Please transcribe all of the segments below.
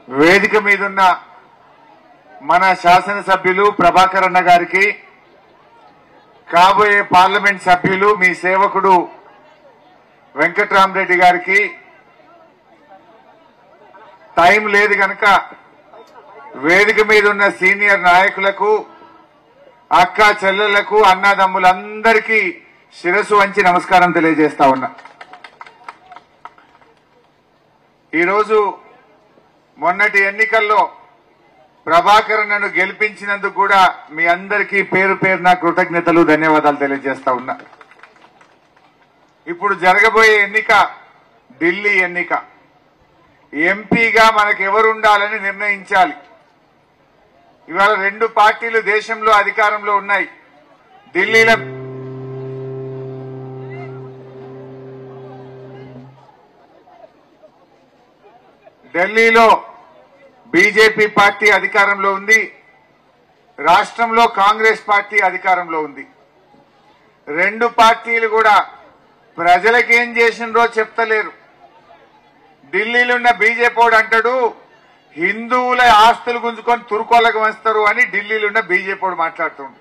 వేదిక మీదున్న మన శాసనసభ్యులు ప్రభాకర్ అన్న గారికి, కాబోయే పార్లమెంట్ సభ్యులు మీ సేవకుడు వెంకట్రామరెడ్డి గారికి టైం లేదు గనక వేదిక మీద ఉన్న సీనియర్ నాయకులకు, అక్క చెల్లెళ్లకు, అన్నదమ్ములందరికీ శిరస్సు వంచి నమస్కారం తెలియజేస్తా ఉన్నా. ఈరోజు మొన్నటి ఎన్నికల్లో ప్రభాకర్ నన్ను గెలిపించినందుకు కూడా మీ అందరికీ పేరు పేరున కృతజ్ఞతలు, ధన్యవాదాలు తెలియజేస్తా ఉన్నా. ఇప్పుడు జరగబోయే ఎన్నిక ఢిల్లీ ఎన్నిక. ఎంపీగా మనకెవరుండాలని నిర్ణయించాలి. ఇవాళ రెండు పార్టీలు దేశంలో అధికారంలో ఉన్నాయి. ఢిల్లీలో బీజేపీ పార్టీ అధికారంలో ఉంది, రాష్ట్రంలో కాంగ్రెస్ పార్టీ అధికారంలో ఉంది. రెండు పార్టీలు కూడా ప్రజలకేం చేసినరో చెప్తలేరు. ఢిల్లీలో ఉన్న బీజేపీ వాడు అంటాడు హిందువుల ఆస్తులు గుంజుకొని తురుకోలకు వస్తారు అని ఢిల్లీలో ఉన్న బీజేపీ వాడు మాట్లాడుతుండు.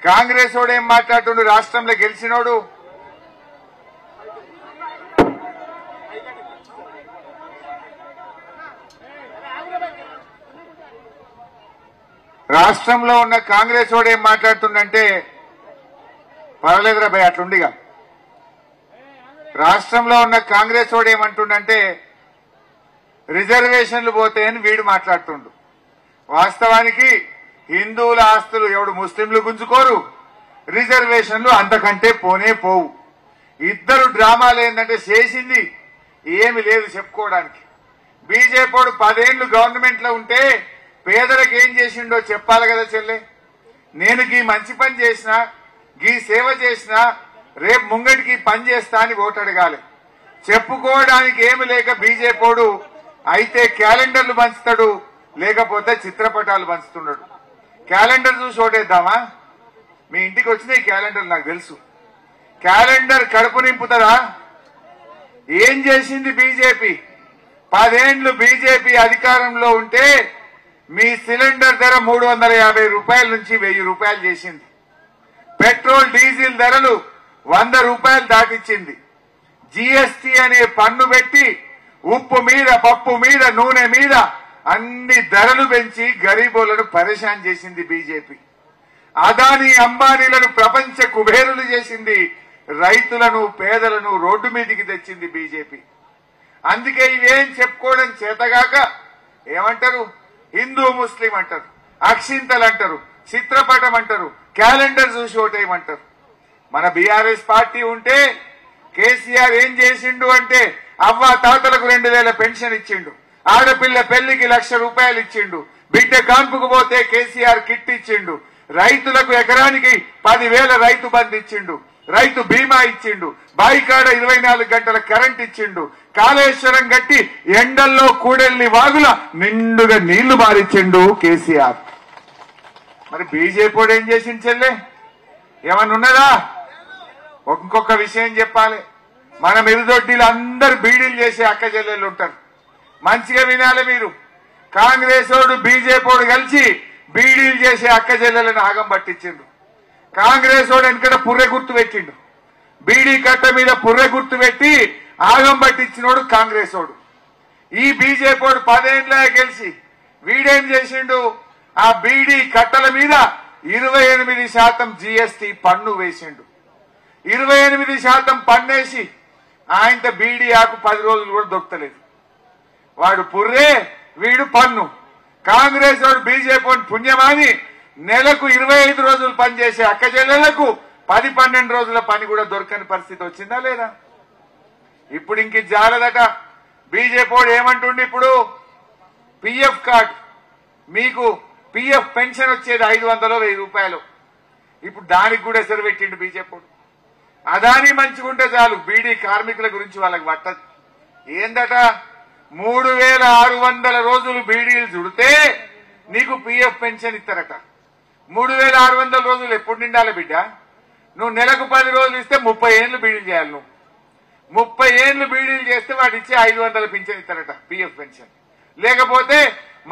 కాంగ్రెస్ వాడు ఏం మాట్లాడుతుండు? రాష్ట్రంలో గెలిచినోడు రాష్ట్రంలో ఉన్న కాంగ్రెస్ వాడు ఏం మాట్లాడుతుండంటే, పర్వాలేదురా భయ్ అట్లుండిగా, రాష్ట్రంలో ఉన్న కాంగ్రెస్ వాడు ఏమంటుండంటే రిజర్వేషన్లు పోతాయని వీడు మాట్లాడుతుండు. వాస్తవానికి హిందువుల ఆస్తులు ఎవడు ముస్లింలు గుంజుకోరు, రిజర్వేషన్లు అంతకంటే పోనే పోవు. ఇద్దరు డ్రామాలు ఏంటంటే చేసింది ఏమి లేదు చెప్పుకోవడానికి. బీజేపీ వాడు 10 ఏళ్లు గవర్నమెంట్ లో ఉంటే పేదలకు ఏం చేసిండో చెప్పాలి కదా చెల్లె. నేను గీ మంచి పని చేసినా, గీ సేవ చేసినా, రేపు ముంగటికి పని చేస్తా అని ఓటు అడగాలి. చెప్పుకోవడానికి ఏమి లేక బీజేపీడు అయితే క్యాలెండర్లు పంచుతాడు, లేకపోతే చిత్రపటాలు పంచుతున్నాడు. క్యాలెండర్ చూసి ఓటేద్దామా? మీ ఇంటికి వచ్చిన ఈ క్యాలెండర్ నాకు తెలుసు. క్యాలెండర్ కడుపు నింపుతారా? ఏం చేసింది బీజేపీ? 10 ఏళ్లు బీజేపీ అధికారంలో ఉంటే మీ సిలిండర్ ధర 350 రూపాయల నుంచి 1000 రూపాయలు చేసింది. పెట్రోల్ డీజిల్ ధరలు 100 రూపాయలు దాటిచ్చింది. జీఎస్టీ అనే పన్ను పెట్టి ఉప్పు మీద, పప్పు మీద, నూనె మీద అన్ని ధరలు పెంచి గరీబులను పరేషాన్ చేసింది బీజేపీ. అదానీ అంబానీలను ప్రపంచ కుబేరులు చేసింది. రైతులను, పేదలను రోడ్డు మీదికి తెచ్చింది బీజేపీ. అందుకే ఇవేం చెప్పుకోవడం చేతగాక ఏమంటారు? హిందూ ముస్లిం అంటారు, అక్షింతలు అంటారు, చిత్రపటం అంటారు, క్యాలెండర్ చూసి ఓటేయమంటారు. మన బీఆర్ఎస్ పార్టీ ఉంటే కేసీఆర్ ఏం చేసిండు అంటే అవ్వ తాతలకు 2000 పెన్షన్ ఇచ్చిండు, ఆడపిల్ల పెళ్లికి 1,00,000 రూపాయలు ఇచ్చిండు, బిడ్డ కాన్పుకు పోతే కేసీఆర్ కిట్ ఇచ్చిండు, రైతులకు ఎకరానికి 10,000 రైతు బంధు ఇచ్చిండు, రైతు బీమా ఇచ్చిండు, బాయికాడ 24 గంటల కరెంట్ ఇచ్చిండు, కాళేశ్వరం గట్టి ఎండల్లో కూడెల్ని వాగుల నిండుగా నీళ్లు మారిచ్చిండు కేసీఆర్. మరి బీజేపీ వాడు ఏం చేసింది చెల్లె? ఏమన్నా ఉన్నదా? ఇంకొక విషయం చెప్పాలి. మన మిరుదొడ్డిలు అందరు బీడీలు చేసే అక్క చెల్లెళ్ళు ఉంటారు. మంచిగా వినాలి మీరు. కాంగ్రెస్ వాడు బీజేపీ వాడు కలిసి బీడీలు చేసే అక్క చెల్లెలను ఆగం పట్టించిండు. కాంగ్రెస్ వాడు వెనకట పుర్రె గుర్తు పెట్టిండు. బీడీ కట్ట మీద పుర్రె గుర్తు పెట్టి ఆగం పట్టించినోడు కాంగ్రెస్ వాడు. ఈ బీజేపీ వాడు 10 ఏళ్ల గెలిచి వీడేం చేసిండు? ఆ బీడీ కట్టల మీద 28% జీఎస్టీ పన్ను వేసిండు. 28% పన్నేసి ఆయనతో బీడీ ఆకు 10 రోజులు కూడా దొరకలేదు. వాడు పుర్రే, వీడు పన్ను. కాంగ్రెస్ వాడు బీజేపీ వాడు పుణ్యమాని నెలకు 25 రోజులు పనిచేసే అక్క చెల్లెళ్లకు 10-12 రోజుల పని కూడా దొరకని పరిస్థితి వచ్చిందా లేదా? ఇప్పుడు ఇంక జాలదట. బీజేపీ వాడు ఏమంటుండే, ఇప్పుడు పిఎఫ్ కార్డు, మీకు పిఎఫ్ పెన్షన్ వచ్చేది 500-1000 రూపాయలు. ఇప్పుడు దానికి కూడా ఎసరు పెట్టిండు బీజేపీ వాడు. అదాని మంచిగుంటే చాలు, బీడీ కార్మికుల గురించి వాళ్ళకి పట్టదు. ఏందట? 3600 రోజులు బీడీలు చుడితే నీకు పిఎఫ్ పెన్షన్ ఇస్తారట. 3600 రోజులు ఎప్పుడు నిండాలి బిడ్డ? నువ్వు నెలకు 10 రోజులు ఇస్తే 30 ఏళ్లు బీడీలు చేయాలి. నువ్వు 30 ఏళ్లు బీడీలు చేస్తే వాడు ఇచ్చే 500 పెన్షన్ ఇస్తారట, పిఎఫ్ పెన్షన్. లేకపోతే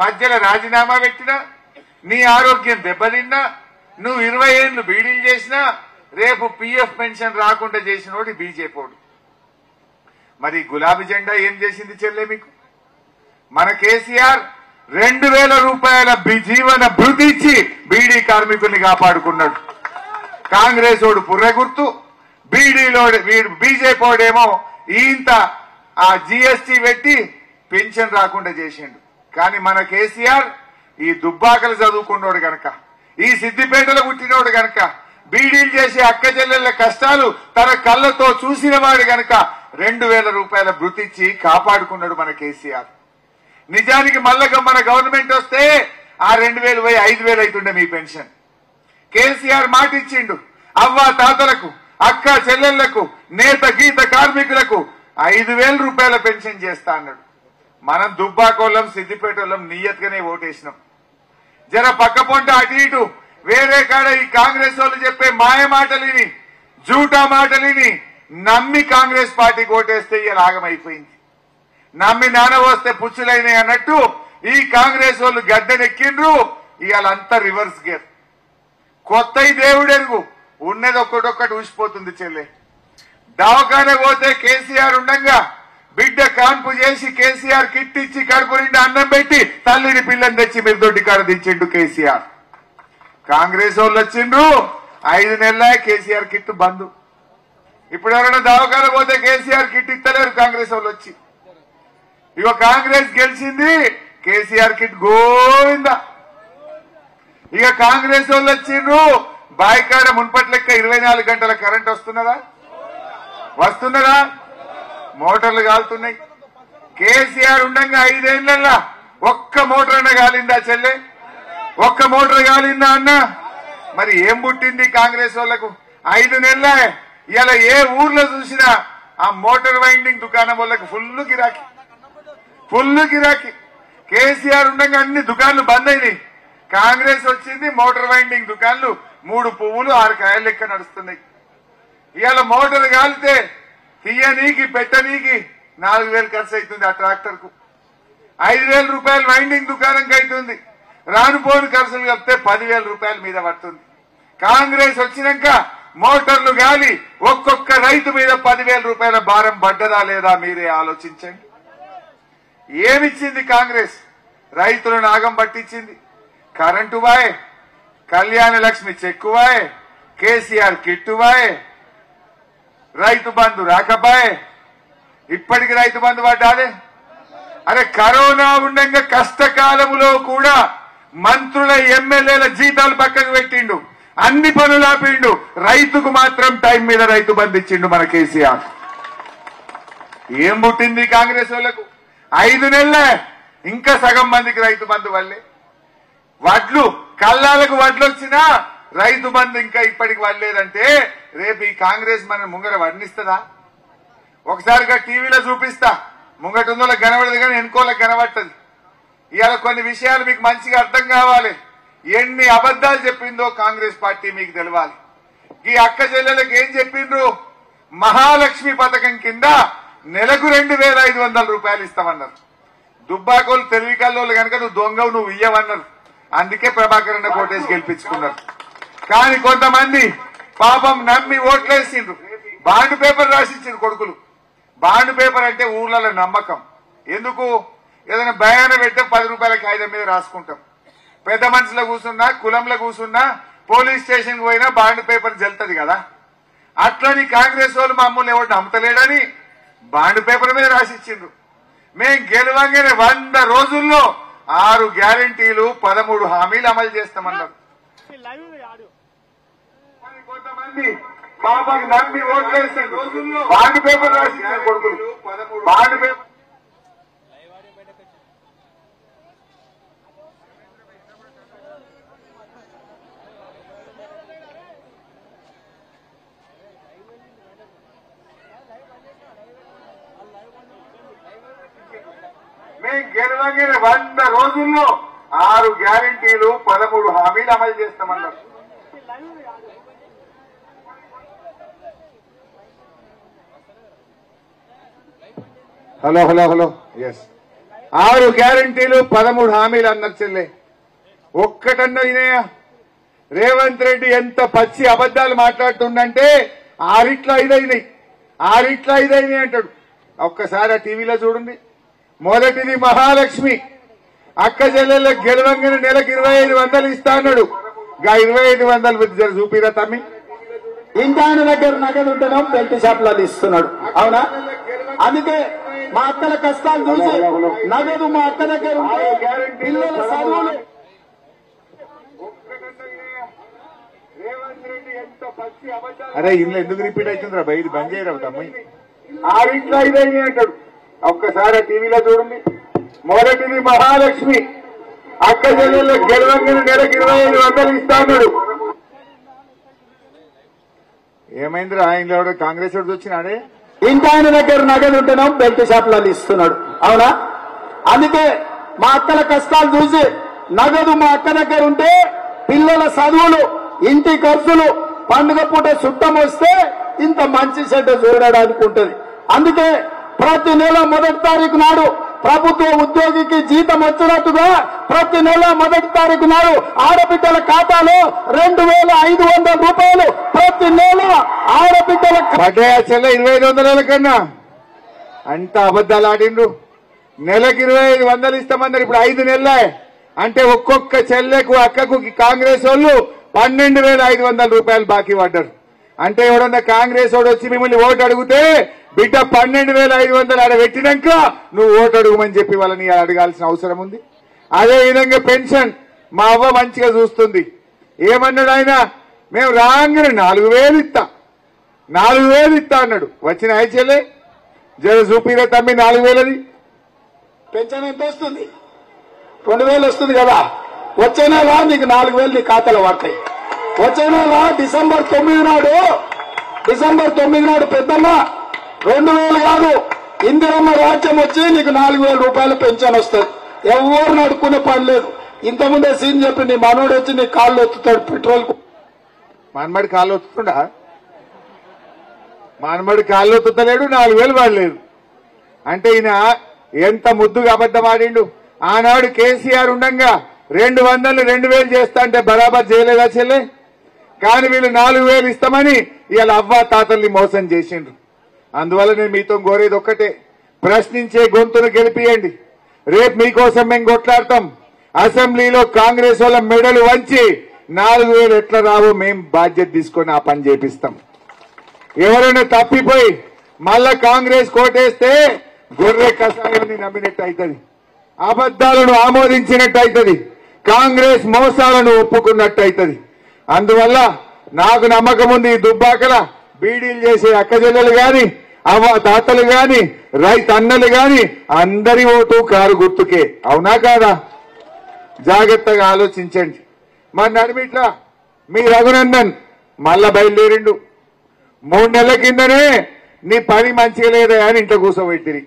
మధ్యలో రాజీనామా పెట్టినా నీ ఆరోగ్యం దెబ్బతిన్నా నువ్వు 20 ఏళ్లు బీడీలు చేసినా రేపు పిఎఫ్ పెన్షన్ రాకుండా చేసినోడు బీజేపీడు. మరి గులాబీ జెండా ఏం చేసింది చెల్లె మీకు? మన కేసీఆర్ 2000 రూపాయల జీవన భృతి ఇచ్చి బీడీ కార్మికుల్ని కాపాడుకున్నాడు. కాంగ్రెస్ ఓడు పుర్రె గుర్తు, బీడీలో బీజేపీడేమో ఇంత ఆ జీఎస్టీ పెట్టి పెన్షన్ రాకుండా చేసిండు. కానీ మన కేసీఆర్ ఈ దుబ్బాకలు చదువుకున్నోడు గనక, ఈ సిద్దిపేటలో పుట్టినోడు గనక, బీడీలు చేసే అక్క చెల్లెళ్ల కష్టాలు తన కళ్ళతో చూసిన వాడు గనక 2000 రూపాయల భృతి ఇచ్చి కాపాడుకున్నాడు మన కేసీఆర్. నిజానికి మళ్ళగా మన గవర్నమెంట్ వస్తే ఆ 2000 పోయి 5000 అవుతుండే మీ పెన్షన్. కేసీఆర్ మాట ఇచ్చిండు, అవ్వ తాతలకు, అక్క చెల్లెళ్లకు, నేత గీత కార్మికులకు 5000 రూపాయల పెన్షన్ చేస్తా అన్నాడు. మనం దుబ్బాకోళ్ళం సిద్దిపేటోళ్ళం నియత్గానే ఓటేసినాం. జర పక్క పొంట అటు ఇటు వేరే కాడ ఈ కాంగ్రెస్ వాళ్ళు చెప్పే మాయ మాటలిని, జూటా మాటలిని నమ్మి కాంగ్రెస్ పార్టీకి ఓటేస్తే ఇలా ఆగమైపోయింది. నమ్మి నానవస్తే పుచ్చులైనాయి అన్నట్టు ఈ కాంగ్రెస్ వాళ్ళు గద్దెనెక్కిండ్రు. ఇవాళ అంతా రివర్స్ గేర్. కొత్త దేవుడెరుగు ఉన్నది ఒక్కటొక్కటి ఊసిపోతుంది చెల్లె. దవాఖాన పోతే కేసీఆర్ ఉండగా బిడ్డ కాన్పు చేసి కేసీఆర్ కిట్ ఇచ్చి కడుపు నిండా అన్నం పెట్టి తల్లిని పిల్లని తెచ్చి మీరు దొడ్డి కాడ దించిండు కేసీఆర్. కాంగ్రెస్ వాళ్ళు వచ్చిండ్రు 5 నెలల కేసీఆర్ కిట్ బంద్. ఇప్పుడు ఎవరైనా దవాఖాన పోతే కేసీఆర్ కిట్ ఇస్తలేరు కాంగ్రెస్ వాళ్ళు వచ్చి. ఇక కాంగ్రెస్ గెలిచింది, కేసీఆర్ కిట్ గోవిందా. ఇక కాంగ్రెస్ వాళ్ళు వచ్చిండ్రు, బాయికాడ మున్పటి లెక్క 24 గంటల కరెంట్ వస్తున్నదా? వస్తున్నదా? మోటార్లు కాలుతున్నాయి. కేసీఆర్ ఉండగా 5 ఏళ్లలో ఒక్క మోటార్ అన్న కాలిందా చెల్లె? ఒక్క మోటార్ కాలిందా అన్న? మరి ఏం పుట్టింది కాంగ్రెస్ వాళ్లకు? 5 నెలలే. ఇలా ఏ ఊర్లో చూసినా ఆ మోటార్ వైండింగ్ దుకాణం వాళ్ళకి ఫుల్ గిరాకీ, ఫుల్ గిరాకీ. కేసీఆర్ ఉండగా అన్ని దుకాణాలు బంద్ అయినాయి. కాంగ్రెస్ వచ్చింది, మోటార్ వైండింగ్ దుకాణాలు 3 పువ్వులు 6 కాయలు లెక్క నడుస్తున్నాయి. ఇవాళ మోటార్ కాలితే తీయనీకి పెట్టనీకి 4000 ఖర్చు అవుతుంది. ఆ ట్రాక్టర్ కు 5000 రూపాయలు వైండింగ్ దుకాణంకి అవుతుంది. రానుపోని ఖర్చులు కలిపితే 10,000 రూపాయల మీద పడుతుంది. కాంగ్రెస్ వచ్చినాక మోటార్లు గాలి ఒక్కొక్క రైతు మీద 10,000 రూపాయల భారం పడ్డదా లేదా మీరే ఆలోచించండి. ఏమిచ్చింది కాంగ్రెస్? రైతులను ఆగం పట్టించింది. కరెంటు వాయ్, కళ్యాణ లక్ష్మి చెక్కువాయ్, కేసీఆర్ కిట్టువాయ్, రైతు బంధు రాకపాయే. ఇప్పటికి రైతు బంధు పడ్డాదే. అరే కరోనా ఉండగా కష్టకాలములో కూడా మంత్రుల ఎమ్మెల్యేల జీతాలు పక్కకు పెట్టిండు, అన్ని పనులు ఆపిండు. రైతుకు మాత్రం టైం మీద రైతు బంధు ఇచ్చిండు మన కేసీఆర్. ఏం పుట్టింది కాంగ్రెస్ వాళ్లకు? 5 నెలలే. ఇంకా సగం మందికి రైతు బంధు వల్లే. వడ్లు కల్లాలకు వడ్లు వచ్చినా రైతు బంధు ఇంకా ఇప్పటికి వల్లేదంటే రేపు ఈ కాంగ్రెస్ మన ముంగర వర్ణిస్తుందా? ఒకసారిగా టీవీలో చూపిస్తా, ముంగటుందో కనబడదు కానీ వెనుకోలకు కనబడుతుంది. ఇవాళ కొన్ని విషయాలు మీకు మంచిగా అర్థం కావాలి. ఎన్ని అబద్దాలు చెప్పిందో కాంగ్రెస్ పార్టీ మీకు తెలవాలి. ఈ అక్క చెల్లెలకు ఏం చెప్పిండ్రు? మహాలక్ష్మి పథకం కింద నెలకు 2500 రూపాయలు ఇస్తామన్నారు. దుబ్బాకోలు తెలివి కల్లోళ్ళు కనుక నువ్వు దొంగవు, నువ్వు ఇయ్యవన్నారు. అందుకే ప్రభాకర్ అన్న కోటేసి గెలిపించుకున్నారు. కానీ కొంతమంది పాపం నమ్మి ఓట్లేసిండ్రు. బాండ్ పేపర్ రాసిచ్చిండ్రు కొడుకులు. బాండ్ పేపర్ అంటే ఊర్లలో నమ్మకం. ఎందుకు? ఏదైనా భయాన పెట్టే 10 రూపాయల కాగితం మీద రాసుకుంటాం. పెద్ద మనుషుల కూర్చున్నా, కులంలో కూర్చున్నా, పోలీస్ స్టేషన్కి పోయినా బాండ్ పేపర్ జల్లుతుంది కదా. అట్లని కాంగ్రెస్ వాళ్ళు మమ్మల్ని ఎవరు నమ్మతలేడని బాండ్ పేపర్ మీద రాసిచ్చిండ్రు. మేం గెలవంగానే 100 రోజుల్లో 6 గ్యారంటీలు 13 హామీలు అమలు చేస్తామన్నారు. కొంతమంది పాపం నమ్మి ఓట్లేసిన రోజుల్లో బాండ్ పేపర్ రాసిచ్చారు కొడుకులు. బాండ్ పేపర్ మేము గెలవగానే 100 రోజుల్లో 6 గ్యారంటీలు 13 హామీలు అమలు చేస్తామన్నారు. హలో హలో హలో ఎస్ 6 గ్యారంటీలు 13 హామీలు అన్నారు చెల్లె. ఒక్కటన్నా వినయా? రేవంత్ రెడ్డి ఎంత పచ్చి అబద్దాలు మాట్లాడుతుండంటే 6 అయినాయి అంటాడు. ఒక్కసారి ఆ టీవీలో చూడండి. మొదటిది మహాలక్ష్మి, అక్క చెల్లెళ్ళకి గెలవంగానే నెలకు 2500 ఇస్తా అన్నాడు. 2500 చూపిరా తమ్మి. ఇంటాయన దగ్గర నగదు ఉంటేనే బెల్ట్ షాప్లలో ఇస్తున్నాడు. అవునా? అందుకే మా అక్కల కష్టాలు చూసి నగదు మా అక్క దగ్గర ఉంటే పిల్లల చదువులు. అరే ఇల్లు ఎందుకు రిపీట్ అవుతుందిరా బయట బంద్ చేయరా తమ్మి. 6 అయినాయి అంటాడు. ఒక్కసారి ఆ టీవీలో చూడండి. మొదటిది మహాలక్ష్మి, అక్క చెల్లెళ్ళకి గెలవంగానే నెలకు 2500 ఇస్తా అన్నాడు. ఏమైందిరా ఆయనలో ఎవడో కాంగ్రెస్ వాడు వచ్చినాడే. ఇంటాయన దగ్గర నగదు ఉంటేనే బెల్ట్ షాప్లలో ఇస్తున్నాడు. అవునా? అందుకే మా అక్కల కష్టాలు చూసి నగదు మా అక్క దగ్గర ఉంటే పిల్లల చదువులు, ఇంటి ఖర్చులు, పండుగ పూట చుట్టం వస్తే ఇంత మంచి చెడ్డ చూడడానికి ఉంటుంది. అందుకే ప్రతి నెల 1వ తారీఖు నాడు ప్రభుత్వ ఉద్యోగికి జీతం వచ్చినట్టుగా ప్రతి నెల 1వ తారీఖు నాడు ఆడబిడ్డల ఖాతాలో 2500 రూపాయలు ప్రతి నెల ఆడబిడ్డల పడ్డాయా చెల్ల 2500 కన్నా? అంత అబద్దాలు ఆడిండ్రు. నెలకు 2500 ఇస్తామన్నారు. ఇప్పుడు 5 నెలలే అంటే ఒక్కొక్క చెల్లెకు అక్కకు కాంగ్రెస్ వాళ్ళు 12,500 రూపాయలు బాకీ పడ్డారు. అంటే ఎవడన్నా కాంగ్రెస్ వాడు వచ్చి మిమ్మల్ని ఓటు అడిగితే బిడ్డ 12,500 ఆడ పెట్టినాక నువ్వు ఓటు అడుగుమని చెప్పి వాళ్ళని అడగాల్సిన అవసరం ఉంది. అదే విధంగా పెన్షన్ మా అవ్వ మంచిగా చూస్తుంది. ఏమన్నాడు ఆయన? మేము రాగానే 4,000 ఇస్తా అన్నాడు. వచ్చిన చెల్లె జర చూపిరే తమ్మి 4,000. పెన్షన్ ఎంత వస్తుంది? 2,000 వస్తుంది కదా. వచ్చే నెల నీకు 4,000 నీ ఖాతాలో పడతాయి. వచ్చే నెల డిసెంబర్ 9 నాడు పెద్దమ్మ 2,000 కాదు, ఇందిరమ్మ రాజ్యం వచ్చి నీకు 4,000 రూపాయలు పెన్షన్ వస్తుంది. ఎవరు నడుకునే పని లేదు. ఇంతకుముందే సీన్ చెప్పి నీ మనోడు వచ్చి నీ కాళ్ళు ఎత్తుతాడు పెట్రోల్. మనమడి కాళ్ళు ఒత్తుతుండా? మనమడి కాళ్ళు ఒత్తుతలేడు, 4,000 పడలేదు. అంటే ఈయన ఎంత ముద్దుగా అబద్ధం ఆడిండు. ఆనాడు కేసీఆర్ ఉండంగా 200 2,000 చేస్తా అంటే బరాబర్ చేయలేదా చెల్లె? కానీ వీళ్ళు 4,000 ఇస్తామని ఇవాళ అవ్వ తాతల్ని మోసం చేసిండ్రు. అందువల్ల నేను మీతో కోరేది ఒక్కటే, ప్రశ్నించే గొంతును గెలిపియండి. రేపు మీకోసం మేము కొట్లాడతాం. అసెంబ్లీలో కాంగ్రెస్ వాళ్ళ మెడలు వంచి 4,000 ఎట్లా రావో మేము బాధ్యత తీసుకొని ఆ పని చేపిస్తాం. ఎవరైనా తప్పిపోయి మళ్ళా కాంగ్రెస్ కోటేస్తే గొర్రె కషాయాన్ని నమ్మినట్టు అవుతుంది, అబద్దాలను ఆమోదించినట్టు అవుతుంది, కాంగ్రెస్ మోసాలను ఒప్పుకున్నట్టు అవుతుంది. అందువల్ల నాకు నమ్మకం ఉంది, ఈ దుబ్బాకల బీడీలు చేసే అక్కజెల్లెలు గాని, అవ్వ తాతలు గాని, రైతన్నలు గాని అందరి ఓటు కారు గుర్తుకే. అవునా కాదా? జాగ్రత్తగా ఆలోచించండి. మరి నడిమిట్లా మీ రఘునందన్ మళ్ళా బయలుదేరిండు. 3 నెలల కిందనే నీ పని మంచిగా లేదా అని ఇంట్లో కూర్చోబెట్టిరి.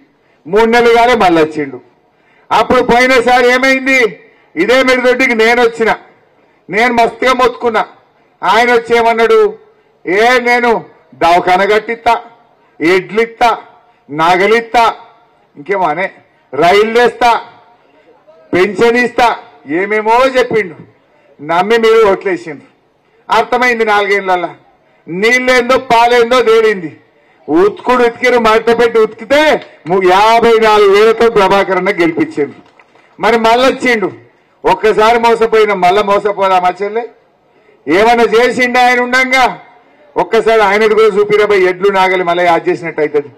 3 నెలలు కానీ మళ్ళీ వచ్చిండు. అప్పుడు పోయినసారి ఏమైంది? ఇదే మిడిదొడ్డికి నేను మస్తుగా మొత్తుకున్నా. ఆయన వచ్చేమన్నాడు? నేను దవాఖాన కట్టిస్తా, ఎడ్లిస్తా, నగలిస్తా, ఇంకేమో అనే రైలు వేస్తా, పెన్షన్ ఇస్తా, ఏమేమో చెప్పిండు. నమ్మి మీరు ఓట్లేసిండ్రు. అర్థమైంది 4 ఏళ్లలో నీళ్ళేందో పాలేందో తేలింది. ఉతుకుడు ఉతికిరు, మడత పెట్టి ఉతికితే 54,000తో ప్రభాకర్ అన్న గెలిపించిండు. మరి మళ్ళొచ్చిండు. ఒక్కసారి మోసపోయిన మళ్ళా మోసపోదామా చెల్లె? ఏమన్నా చేసిండు ఆయన ఉండంగా? ఒక్కసారి ఆయనది కూడా చూపిరబై ఎడ్లు నాగలి మళ్ళీ యాద్ చేసినట్టు అవుతుంది.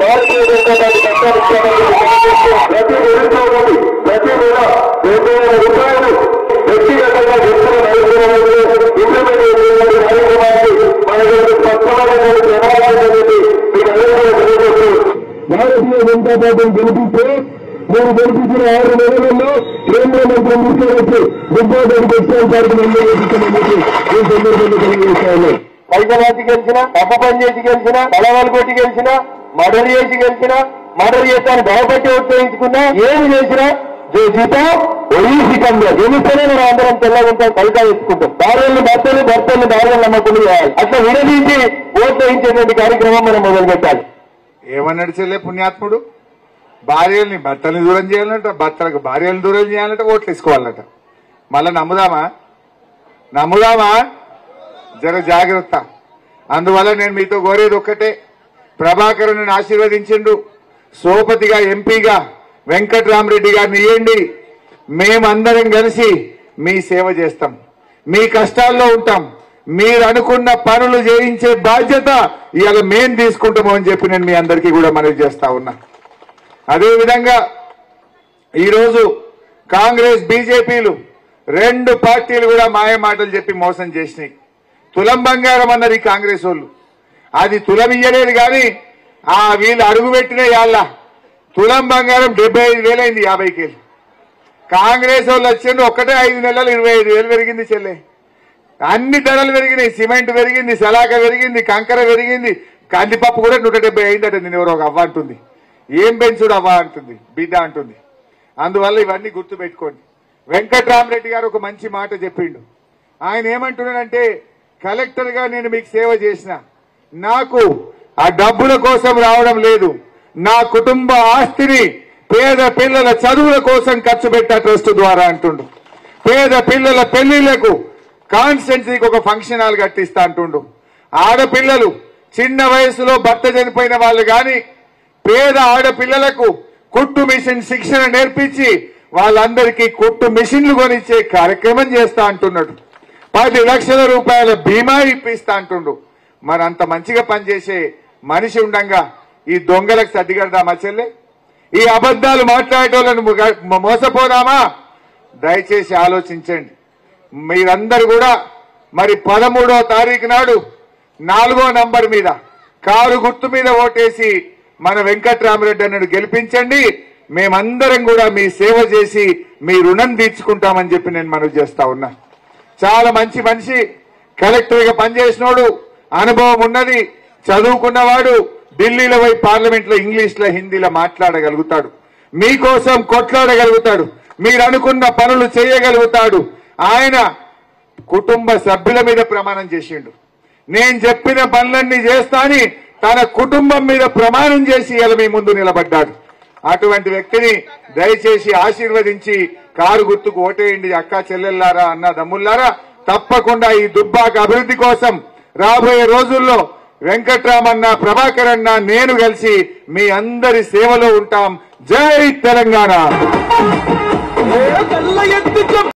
భారతీయ జనతా పార్టీ ప్రతి నిరుద్యోగి ప్రతి నెల 2,000 రూపాయలు వ్యక్తిగతంగా భారతీయ జనతా పార్టీని గెలిపిస్తే నేను గెలిపించిన 6 నెలలలో కేంద్ర మంత్రి తీసుకొచ్చి దుబ్బాకడికి ఎక్స్టైల్ కార్యక్రమం ఈ సందర్భంగా తెలియజేస్తాను. పైసలాచి గెలిచినా, తప్పు పని చేసి గెలిచినా, బలవాళ్ళు కొట్టి గెలిచినా, మర్డర్ చేసి గెలిచినా, మర్డర్ చేస్తాను భయపెట్టి ఉత్సహించుకున్నా, ఏమి చేసినా जो जीतो वही सिकंदर గెలిస్తేనే మనం అందరం తెల్లగా ఉంటాం కలికా వేసుకుంటాం భార్యల్ని భర్తల్ని భార్యలు నమ్మకుండా చేయాలి అట్లా విడదీసి ఓట్లు వేయించేటువంటి కార్యక్రమం మనం మొదలు పెట్టాలి ఏమన్నాడు చెల్లె పుణ్యాత్ముడు భార్యల్ని భర్తల్ని దూరం చేయాలంట భర్తలకు భార్యలను దూరం చేయాలంట ఓట్లు వేసుకోవాలట మళ్ళా నమ్ముదామా జర జాగ్రత్త అందువల్ల నేను మీతో కోరేది ఒక్కటే ప్రభాకరన్ ఆశీర్వదించిండు సోపతిగా ఎంపీగా వెంకట్రామరెడ్డి గారిని ఇవ్వండి మేమందరం కలిసి మీ సేవ చేస్తాం మీ కష్టాల్లో ఉంటాం మీరు అనుకున్న పనులు చేయించే బాధ్యత ఇవాళ మేం తీసుకుంటాము అని చెప్పి నేను మీ అందరికీ కూడా మనవి చేస్తా ఉన్నా అదేవిధంగా ఈరోజు కాంగ్రెస్ బీజేపీలు రెండు పార్టీలు కూడా మాయ మాటలు చెప్పి మోసం చేసినాయి తులం బంగారం అన్నారు ఈ కాంగ్రెస్ వాళ్ళు అది తులం ఇయ్యలేదు కానీ వీళ్ళు అడుగు పెట్టిన యాళ్ళ తులం బంగారం 75,000 అయింది 50,000 కాంగ్రెస్ వాళ్ళు వచ్చిండ్రు ఒక్కటే 5 నెలలు 25,000 పెరిగింది చెల్లె అన్ని ధరలు పెరిగినాయి సిమెంట్ పెరిగింది సలాక పెరిగింది కంకర పెరిగింది కందిపప్పు కూడా 170 అయిందట నేను ఎవరో ఒక అవ్వ అంటుంది ఏం పెంచుడు అవ్వ అంటుంది బిడ్డ అంటుంది అందువల్ల ఇవన్నీ గుర్తుపెట్టుకోండి వెంకట్రామరెడ్డి గారు ఒక మంచి మాట చెప్పిండు ఆయన ఏమంటున్నాడంటే కలెక్టర్ గా నేను మీకు సేవ చేసిన నాకు ఆ డబ్బుల కోసం రావడం లేదు నా కుటుంబ ఆస్తిని పేద పిల్లల చదువుల కోసం ఖర్చు పెట్టా ట్రస్ట్ ద్వారా అంటుండు పేద పిల్లల పెళ్లిళ్లకు కాన్స్టెన్సీకి ఒక ఫంక్షన్ హాల్ కట్టిస్తా అంటుండు ఆడపిల్లలు చిన్న వయసులో భర్త చనిపోయిన వాళ్ళు గాని పేద ఆడపిల్లలకు కుట్టు మిషన్ శిక్షణ నేర్పించి వాళ్ళందరికీ కుట్టు మిషన్లు కొనిచ్చే కార్యక్రమం చేస్తా అంటున్నాడు 10 లక్షల రూపాయల బీమా ఇప్పిస్తా అంటుండు మరి అంత మంచిగా పనిచేసే మనిషి ఉండంగా ఈ దొంగలకు సర్దిగడదామా చెల్లె ఈ అబద్దాలు మాట్లాడేటోళ్ళను మోసపోదామా దయచేసి ఆలోచించండి మీరందరూ కూడా మరి 13వ తారీఖు నాడు 4వ నంబర్ మీద కారు గుర్తు మీద ఓటేసి మన వెంకట్రామరెడ్డి అన్నను గెలిపించండి మేమందరం కూడా మీ సేవ చేసి మీ రుణం తీర్చుకుంటామని చెప్పి నేను మనవి చేస్తా ఉన్నా చాలా మంచి మనిషి కలెక్టర్ గా పనిచేసినోడు అనుభవం ఉన్నది చదువుకున్నవాడు ఢిల్లీలో పోయి పార్లమెంట్ లో ఇంగ్లీష్ లో హిందీలో మాట్లాడగలుగుతాడు మీకోసం కొట్లాడగలుగుతాడు మీరు అనుకున్న పనులు చేయగలుగుతాడు ఆయన కుటుంబ సభ్యుల మీద ప్రమాణం చేసిండు నేను చెప్పిన పనులన్నీ చేస్తా అని తన కుటుంబం మీద ప్రమాణం చేసి ఇలా మీ ముందు నిలబడ్డాడు అటువంటి వ్యక్తిని దయచేసి ఆశీర్వదించి కారు గుర్తుకు ఓటేయండి అక్క చెల్లెల్లారా అన్న దమ్ముల్లారా తప్పకుండా ఈ దుబ్బాక అభివృద్ధి కోసం రాబోయే రోజుల్లో వెంకట్రామన్న ప్రభాకర్ అన్న నేను కలిసి మీ అందరి సేవలో ఉంటాం జై తెలంగాణ